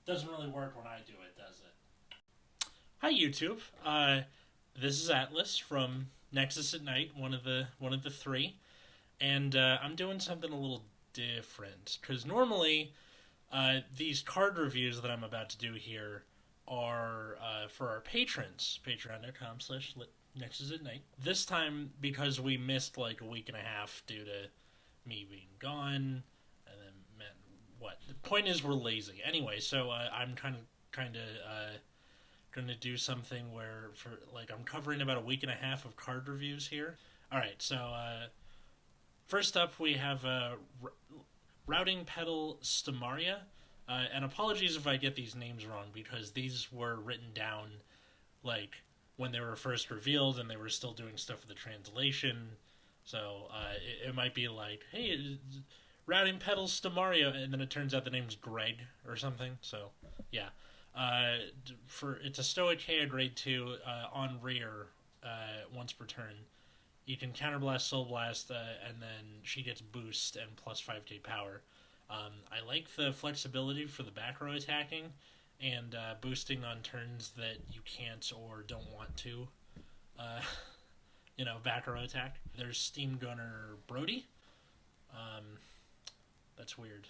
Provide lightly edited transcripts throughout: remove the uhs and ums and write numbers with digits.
Doesn't really work when I do it, does it? Hi YouTube. This is Atlas from Nexus at Night, one of the three, and I'm doing something a little different because normally these card reviews that I'm about to do here are for our patrons. Patreon.com/Nexus at Night. This time, because we missed like a week and a half due to me being gone, and then what? The point is, we're lazy anyway. So I'm kind of going to do something where I'm covering about a week and a half of card reviews here. All right, so first up we have Routing Petal Stamaria. And apologies if I get these names wrong, because these were written down like when they were first revealed and they were still doing stuff with the translation. So it might be like, hey, Routing Petal Stamaria, and then it turns out the name's Greg or something. So yeah, it's a Stoicheia grade 2 on rear once per turn. You can counterblast, soul blast, and then she gets boost and plus 5k power. I like the flexibility for the back row attacking and boosting on turns that you can't or don't want to, back row attack. There's Steam Gunner Brody. That's weird.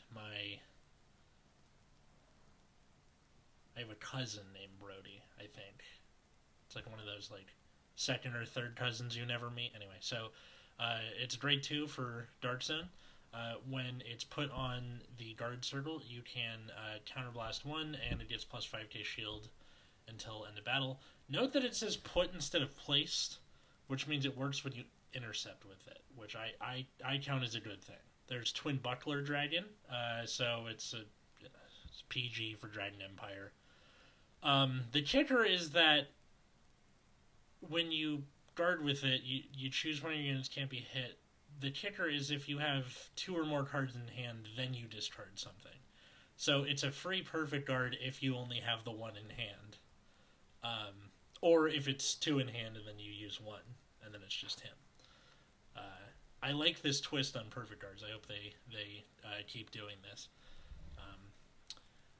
I have a cousin named Brody, I think. It's like one of those like second or third cousins you never meet. Anyway, so it's grade 2 for Dark Zone. When it's put on the guard circle, you can counterblast 1, and it gets plus 5k shield until end of battle. Note that it says put instead of placed, which means it works when you intercept with it, which I count as a good thing. There's Twin Buckler Dragon, so it's PG for Dragon Empire. The kicker is that when you guard with it, you choose one of your units can't be hit. The kicker is if you have 2 or more cards in hand, then you discard something. So it's a free perfect guard if you only have the 1 in hand. Or if it's 2 in hand and then you use 1, and then it's just him. I like this twist on perfect guards. I hope they keep doing this.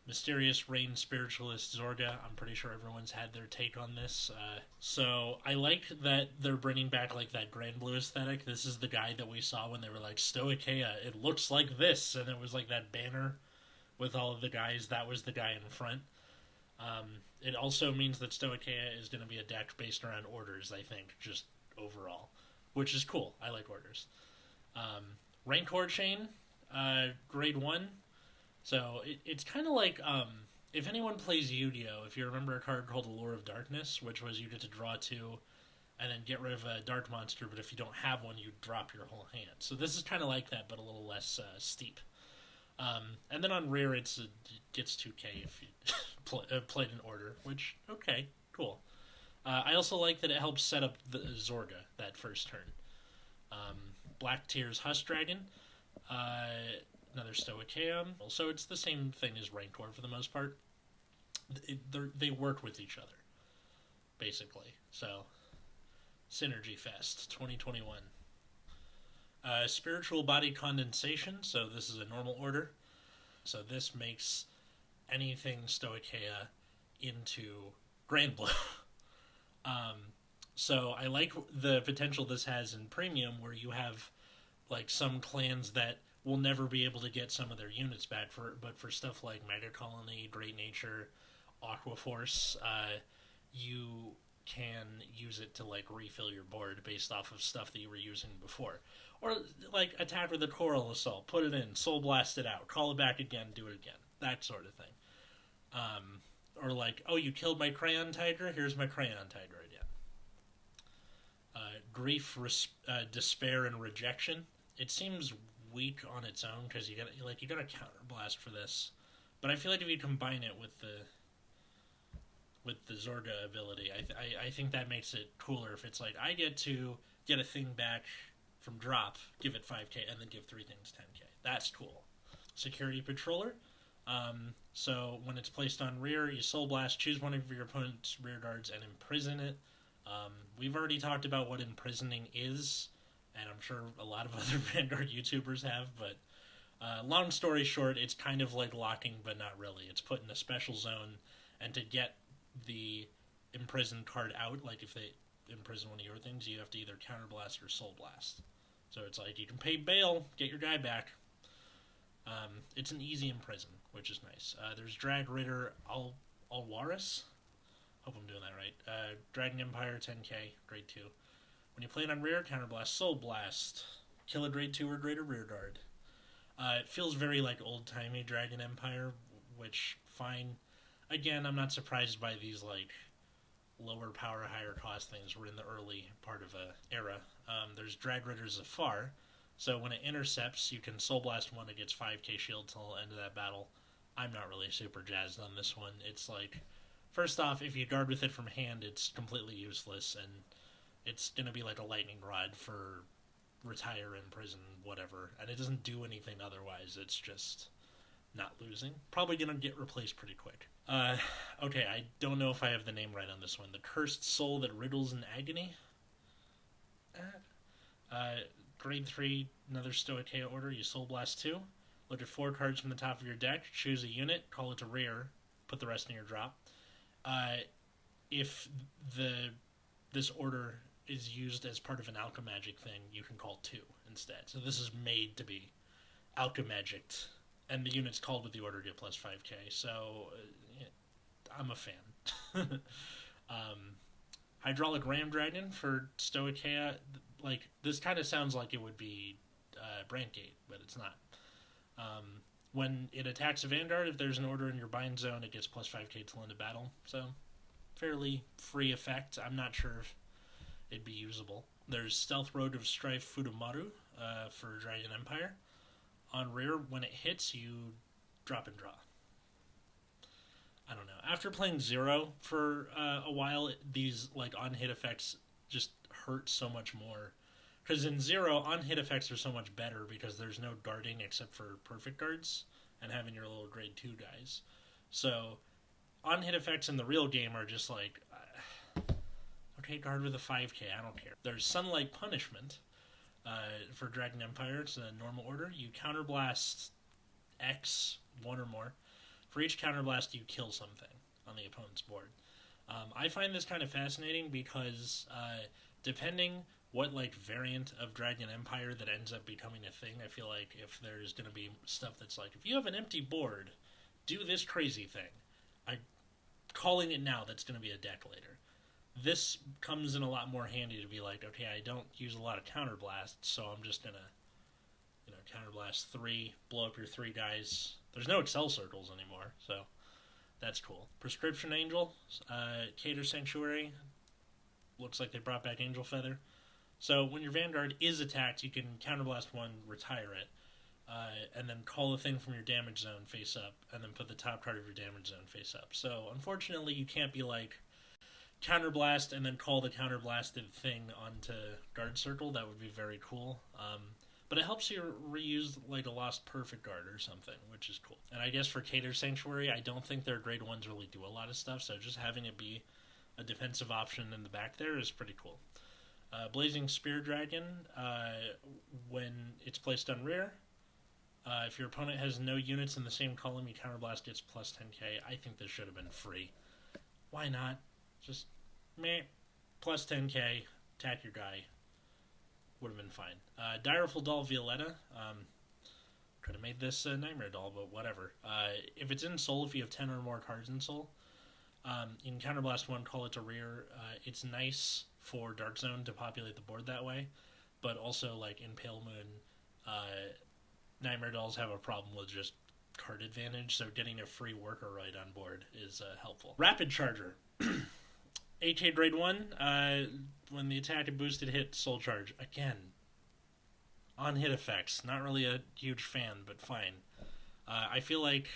Mysterious Rain Spiritualist Zorga. I'm pretty sure everyone's had their take on this. So I like that they're bringing back like that Grand Blue aesthetic. This is the guy that we saw when they were like, Stoicheia, it looks like this. And it was like that banner with all of the guys. That was the guy in front. It also means that Stoicheia is going to be a deck based around orders, I think, just overall. Which is cool. I like orders. Rancor Chain, grade 1. So it's kind of like if anyone plays Yu-Gi-Oh, if you remember a card called Allure of Darkness, which was you get to draw 2 and then get rid of a dark monster, but if you don't have one, you drop your whole hand. So this is kind of like that, but a little less steep. And then on rear, it gets 2k if you played in order, which, okay, cool. I also like that it helps set up the Zorga that first turn. Black Tears Husk Dragon. Another Stoicheia. So it's the same thing as Rancor for the most part. They work with each other, basically. So, Synergy Fest 2021. Spiritual Body Condensation. So this is a normal order. So this makes anything Stoicheia into Grand Blue. So I like the potential this has in Premium, where you have like some clans that will never be able to get some of their units back, but for stuff like Mega Colony, Great Nature, Aqua Force, you can use it to like refill your board based off of stuff that you were using before. Or like attack with a Coral Assault, put it in, Soul Blast it out, call it back again, do it again, that sort of thing. Or like, oh, you killed my Crayon Tiger, here's my Crayon Tiger again. Grief, Despair, and Rejection. It seems weak on its own because you got a counterblast for this, but I feel like if you combine it with the Zorga ability, I think that makes it cooler. If it's like I get to get a thing back from drop, give it 5k, and then give 3 things 10k. That's cool. Security Patroller. So when it's placed on rear, you Soul Blast, choose one of your opponent's rear guards, and imprison it. We've already talked about what imprisoning is, and I'm sure a lot of other Vanguard YouTubers have, but Long story short, it's kind of like locking, but not really. It's put in a special zone, and to get the imprisoned card out, like if they imprison one of your things, you have to either counterblast or soul blast. So it's like you can pay bail, get your guy back. It's an easy imprison, which is nice. There's Drag Ritter Alwaris. Hope I'm doing that right. Dragon Empire 10k, grade 2. When you play it on rear, counterblast, soul blast, kill a grade 2 or greater rear guard. It feels very like old-timey Dragon Empire, which, fine. Again, I'm not surprised by these, like, lower power, higher cost things. We're in the early part of a era. There's Drag Ritter Zafar, so when it intercepts, you can Soul Blast one, it gets 5k shield till the end of that battle. I'm not really super jazzed on this one. It's like, first off, if you guard with it from hand, it's completely useless, and it's gonna be like a lightning rod for retire, imprison, whatever, and it doesn't do anything otherwise. It's just not losing. Probably gonna get replaced pretty quick. Okay, I don't know if I have the name right on this one. The Cursed Soul That Riddles in Agony. Grade 3, another Stoicheia order. You Soul Blast 2. Look at 4 cards from the top of your deck. Choose a unit. Call it to rear. Put the rest in your drop. If this order is used as part of an Alchemagic thing, you can call 2 instead. So this is made to be Alchemagicked, and the units called with the order get plus 5k, so I'm a fan. Hydraulic Ram Dragon for Stoicheia. Like, this kind of sounds like it would be Brandgate, but it's not. When it attacks a Vanguard, if there's an order in your bind zone, it gets plus 5k till end of battle, so fairly free effect. I'm not sure if it'd be usable. There's Stealth Road of Strife Fudomaru for Dragon Empire. On rear, when it hits, you drop and draw. I don't know. After playing Zero for a while, these like on-hit effects just hurt so much more. Because in Zero, on-hit effects are so much better because there's no guarding except for perfect guards and having your little grade 2 guys. So, on-hit effects in the real game are just like, okay, guard with a 5k, I don't care. There's Sunlight Punishment for Dragon Empire. It's a normal order. You counterblast X, 1 or more. For each counterblast, you kill something on the opponent's board. I find this kind of fascinating because depending what like variant of Dragon Empire that ends up becoming a thing, I feel like if there's going to be stuff that's like, if you have an empty board, do this crazy thing. I'm calling it now, that's going to be a deck later. This comes in a lot more handy to be like, okay, I don't use a lot of counterblasts, so I'm just going to, counterblast 3, blow up your 3 guys. There's no Excel circles anymore, so that's cool. Prescription Angel, Cater Sanctuary. Looks like they brought back Angel Feather. So when your Vanguard is attacked, you can counterblast 1, retire it, and then call the thing from your damage zone face up, and then put the top card of your damage zone face up. So unfortunately, you can't be like, counterblast and then call the counterblasted thing onto guard circle. That would be very cool. But it helps you reuse like a Lost Perfect Guard or something, which is cool. And I guess for Cater Sanctuary, I don't think their grade 1s really do a lot of stuff, so just having it be a defensive option in the back there is pretty cool. Blazing Spear Dragon, when it's placed on rear, if your opponent has no units in the same column, you counterblast gets plus 10k. I think this should have been free. Why not? Just, plus 10k, attack your guy. Would have been fine. Direful Doll Violetta. Could have made this a Nightmare Doll, but whatever. If it's in Soul, if you have 10 or more cards in Soul, you can counterblast 1, call it to rear. It's nice for Dark Zone to populate the board that way, but also, like, in Pale Moon, Nightmare Dolls have a problem with just card advantage, so getting a free worker right on board is helpful. Rapid Charger. 8k grade 1, when the attack and boosted hit, Soul Charge. Again, on hit effects. Not really a huge fan, but fine. I feel like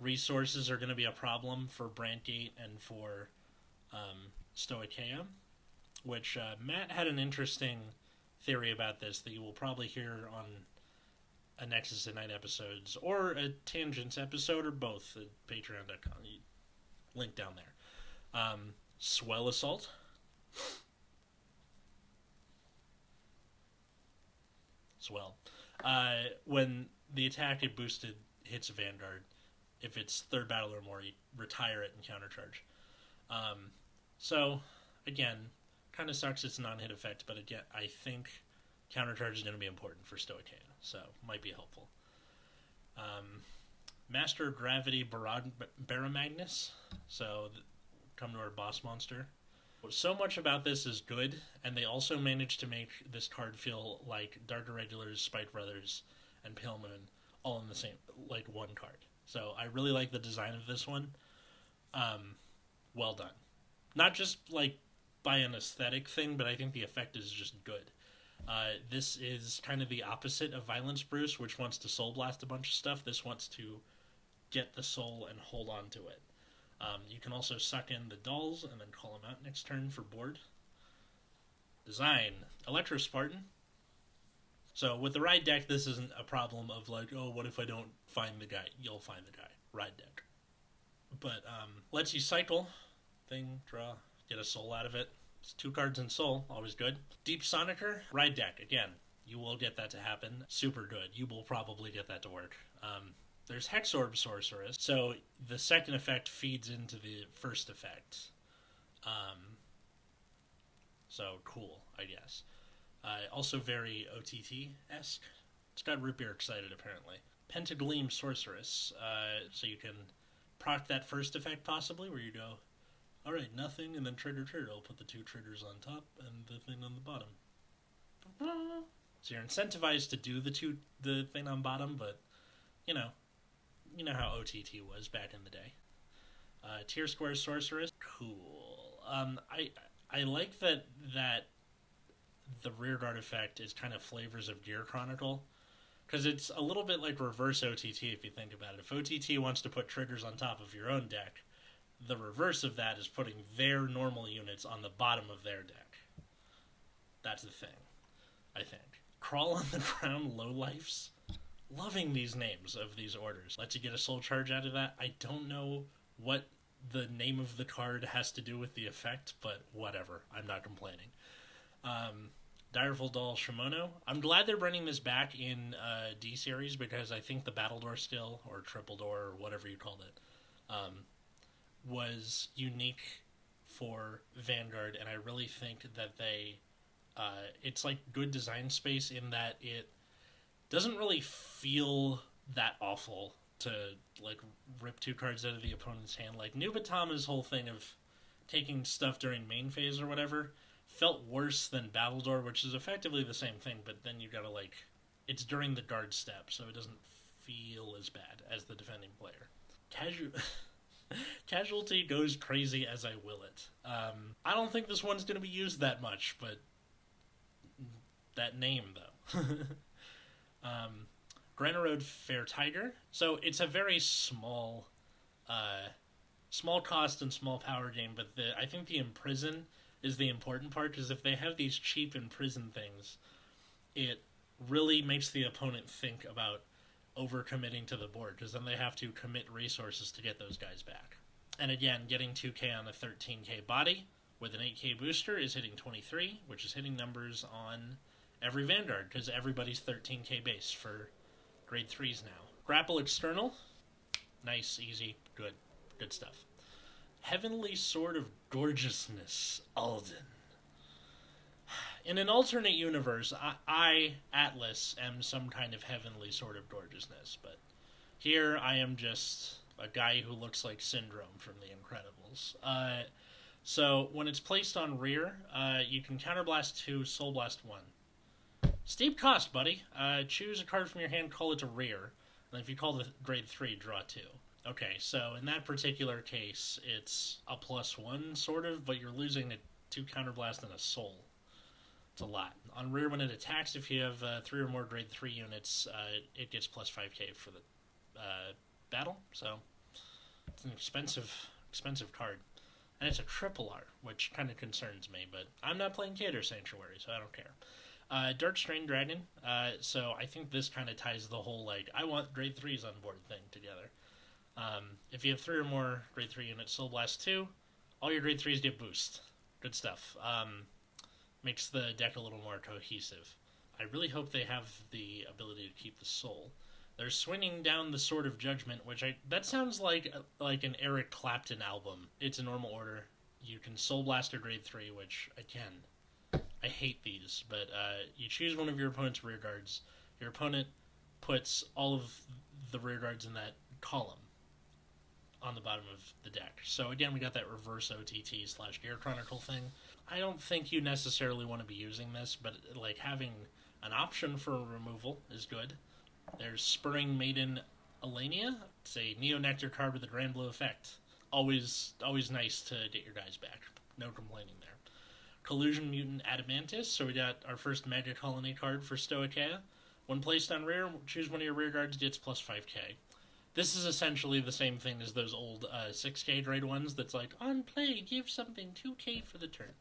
resources are going to be a problem for Brandgate and for Stoicheia, which Matt had an interesting theory about this that you will probably hear on a Nexus at Night episodes, or a Tangents episode, or both at patreon.com. Link down there. Swell Assault. Swell. When the attack it boosted hits Vanguard. If it's third battle or more, you retire it and countercharge. So, again, kind of sucks it's a non-hit effect, but again, I think countercharge is going to be important for Stoicheia, so might be helpful. Master of Gravity Baramagnus, so come to our boss monster. So much about this is good, and they also managed to make this card feel like Dark Irregulars, Spike Brothers, and Pale Moon all in the same, like, one card. So I really like the design of this one. Well done. Not just, like, by an aesthetic thing, but I think the effect is just good. This is kind of the opposite of Violence Bruce, which wants to Soul Blast a bunch of stuff. This wants to get the soul and hold on to it. You can also suck in the dolls and then call them out next turn for board. Design. Electro Spartan. So with the ride deck, this isn't a problem of like, oh, what if I don't find the guy? You'll find the guy. Ride deck. But lets you cycle. Thing, draw, get a soul out of it. It's 2 cards in soul, always good. Deep Sonicer. Ride deck, again. You will get that to happen. Super good. You will probably get that to work. There's Hexorb Sorceress, so the second effect feeds into the first effect. So cool, I guess. Also very OTT-esque. It's got Root Beer excited, apparently. Pentagleam Sorceress, so you can proc that first effect, possibly, where you go, alright, nothing, and then trigger. I'll put the 2 triggers on top and the thing on the bottom. So you're incentivized to do the thing on bottom, but, you know how OTT was back in the day. Tier Square Sorceress, cool. I like that the Rearguard effect is kind of flavors of Gear Chronicle, because it's a little bit like reverse OTT if you think about it. If OTT wants to put triggers on top of your own deck, the reverse of that is putting their normal units on the bottom of their deck. That's the thing, I think. Crawl on the Ground Lowlifes. Loving these names of these orders. Lets you get a soul charge out of that. I don't know what the name of the card has to do with the effect, but whatever. I'm not complaining. Direful Doll Shimono. I'm glad they're bringing this back in D-Series, because I think the Battle Door skill, or Triple Door, or whatever you called it, was unique for Vanguard, and I really think that it's like good design space in that it doesn't really feel that awful to, like, rip 2 cards out of the opponent's hand. Like, Nubatama's whole thing of taking stuff during main phase or whatever felt worse than Battledore, which is effectively the same thing, but then you gotta, like, it's during the guard step, so it doesn't feel as bad as the defending player. Casualty goes crazy as I will it. I don't think this one's gonna be used that much, but that name, though. Granarode Fair Tiger. So it's a very small cost and small power game, but I think the Imprison is the important part, because if they have these cheap Imprison things, it really makes the opponent think about overcommitting to the board, because then they have to commit resources to get those guys back. And again, getting 2k on a 13k body with an 8k booster is hitting 23, which is hitting numbers on every Vanguard, because everybody's 13k base for grade 3s now. Grapple External. Nice, easy, good stuff. Heavenly Sword of Gorgeousness, Alden. In an alternate universe, I, Atlas, am some kind of Heavenly Sword of Gorgeousness, but here I am just a guy who looks like Syndrome from The Incredibles. So when it's placed on rear, you can Counterblast 2, Soul Blast 1. Steep cost, buddy. Choose a card from your hand, call it to rear, and if you call the grade 3, draw 2. Okay, so in that particular case, it's a +1, sort of, but you're losing a 2 Counterblast and a Soul. It's a lot. On rear, when it attacks, if you have 3 or more grade 3 units, it gets +5k for the battle, so it's an expensive card. And it's a triple R, which kind of concerns me, but I'm not playing Cater Sanctuary, so I don't care. Dark Strain Dragon, so I think this kind of ties the whole, like, I want grade 3s on board thing together. If you have 3 or more grade 3 units, Soul Blast 2, all your grade 3s get boost. Good stuff. Makes the deck a little more cohesive. I really hope they have the ability to keep the soul. They're swinging down the Sword of Judgment, that sounds like an Eric Clapton album. It's a normal order. You can Soul Blaster grade 3, which, again, I hate these, but you choose one of your opponent's rear guards. Your opponent puts all of the rear guards in that column on the bottom of the deck. So again, we got that reverse OTT/Gear Chronicle thing. I don't think you necessarily want to be using this, but like having an option for removal is good. There's Spurring Maiden Alania. It's a Neo Nectar card with a Grand Blue effect. Always nice to get your guys back. No complaining there. Collusion Mutant Adamantis. So we got our first Mega Colony card for Stoicheia. When placed on rear, choose one of your rear guards, gets plus 5k. This is essentially the same thing as those old 6k grade ones that's like, on play, give something 2k for the turn.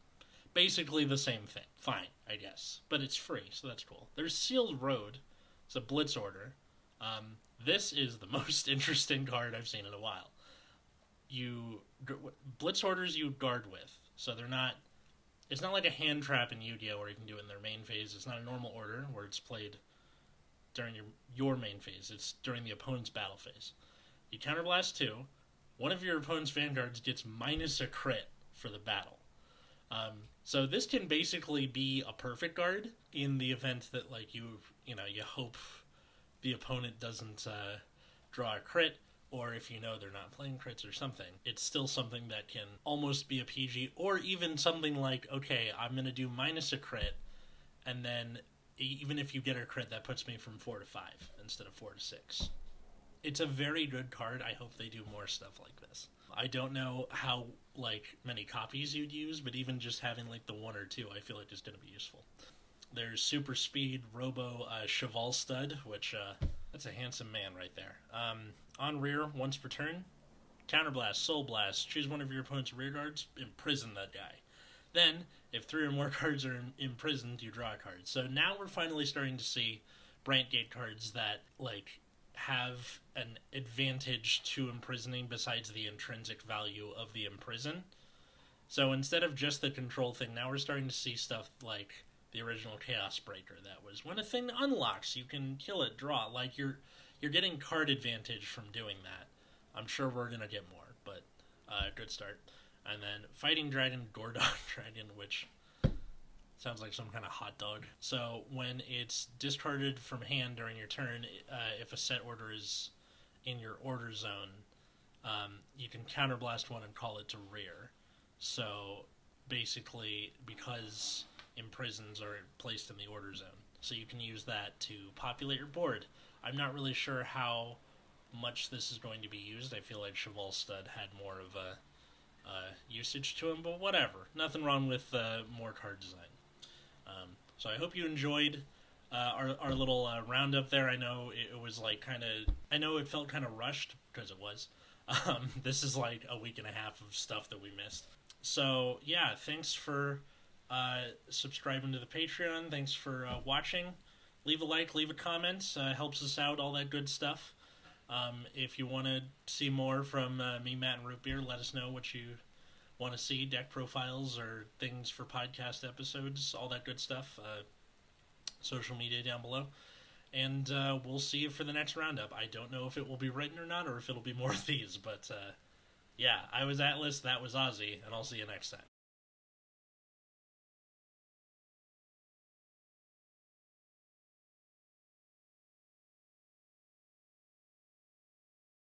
Basically the same thing. Fine, I guess. But it's free, so that's cool. There's Sealed Road. It's a Blitz order. This is the most interesting card I've seen in a while. Blitz orders you guard with, so they're not... It's not like a hand trap in Yu-Gi-Oh! Where you can do it in their main phase. It's not a normal order where it's played during your main phase. It's during the opponent's battle phase. You counterblast 2. One of your opponent's Vanguards gets minus a crit for the battle. So this can basically be a perfect guard in the event that like you hope the opponent doesn't draw a crit, or if you know they're not playing crits or something. It's still something that can almost be a PG, or even something like, okay, I'm going to do minus a crit, and then even if you get a crit, that puts me from 4 to 5 instead of 4 to 6. It's a very good card. I hope they do more stuff like this. I don't know how many copies you'd use, but even just having the 1 or 2, I feel like is going to be useful. There's Super Speed Robo Cheval Stud, which that's a handsome man right there. On rear, once per turn, counterblast, soul blast, choose one of your opponent's rear guards, imprison that guy. Then, if 3 or more cards are imprisoned, you draw a card. So now we're finally starting to see Brantgate cards that have an advantage to imprisoning besides the intrinsic value of the imprison. So instead of just the control thing, now we're starting to see stuff like the original Chaos Breaker. That was when a thing unlocks, you can kill it, draw. You're getting card advantage from doing that. I'm sure we're going to get more, but good start. And then Fighting Dragon, Gordon Dragon, which sounds like some kind of hot dog. So when it's discarded from hand during your turn, if a set order is in your order zone, you can counterblast 1 and call it to rear. So basically, because imprisons are placed in the order zone, so you can use that to populate your board. I'm not really sure how much this is going to be used. I feel like Cheval Stud had more of a usage to him, but whatever. Nothing wrong with more card design. So I hope you enjoyed our little roundup there. I know it was I know it felt kind of rushed, because it was. This is a week and a half of stuff that we missed. So yeah, thanks for subscribing to the Patreon. Thanks for watching. Leave a like, leave a comment. Helps us out, all that good stuff. If you want to see more from me, Matt, and Root Beer, let us know what you want to see, deck profiles or things for podcast episodes, all that good stuff. Social media down below. And we'll see you for the next roundup. I don't know if it will be written or not, or if it'll be more of these, but yeah, I was Atlas, that was Ozzy, and I'll see you next time.